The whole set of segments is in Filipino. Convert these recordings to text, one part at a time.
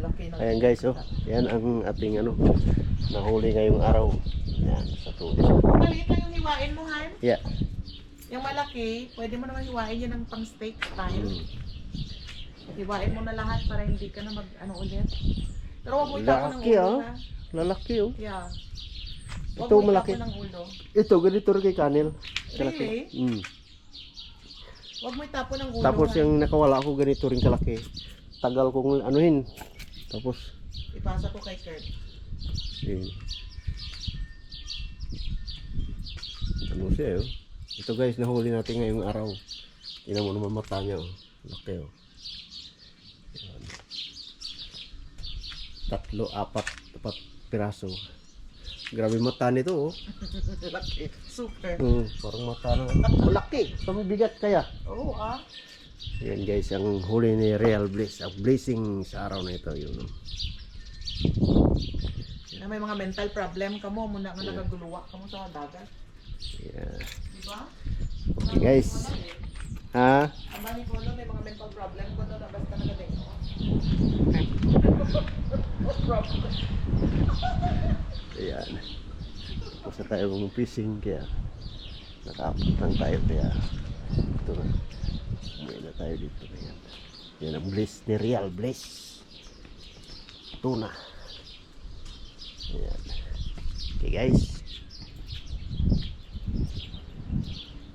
Laki ng Ayan guys, oh. Yan ang ating ano, nahuli ngayong araw. Yan, sa tubig. Maliit lang yung hiwain mo, Han. Yeah. Yung malaki, pwede mo naman hiwain yun ng pang steak style. Hiwain mo na lahat para hindi ka na mag ano ulit. Pero huwag mo itapon ng Laki, ulo, oh. ha? Lalaki, oh. Yeah. Huwag Ito, mo malaki. itapon ng ulo. Ito, ganito rin kay Kanil. Kalaki. Really? Huwag mo itapon ng ulo. Tapos ha? yung nakawala ako, ganito rin kalaki. Tagal kong anuhin. Tapos, Ipasa ko kay Kurt. yun. Ano siya, oh. Ito guys, nahuli natin ngayong araw. Tingnan mo naman mata niya, oh. Laki, oh. Yan. 3, 4 piraso. Grabe mata nito, oh. Laki. Super. Parang mata na. Malaki. Pamibigat kaya. Oo, Yan guys, ang huli ni Real Bliss. Ang blessing sa araw na ito. Yun. Na may mga mental problem ka mo, muna nga nagaguluwa ka mo sa dagat. Yeah. Diba? Okay guys. Ha? Ang bani ko may mga mental problem ko na basta nagating ko. Problem. Ayan. Tapos na tayo ng fishing kaya nakaapot lang tayo kaya ito na. Umuwi na tayo dito. Ayan. Yan ang bliss ni Real Bliss. Tuna. Ayan. Okay guys.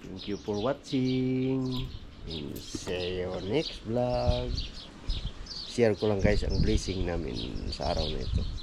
Thank you for watching. And see you next vlog. Share ko lang guys ang blessing namin sa araw na ito.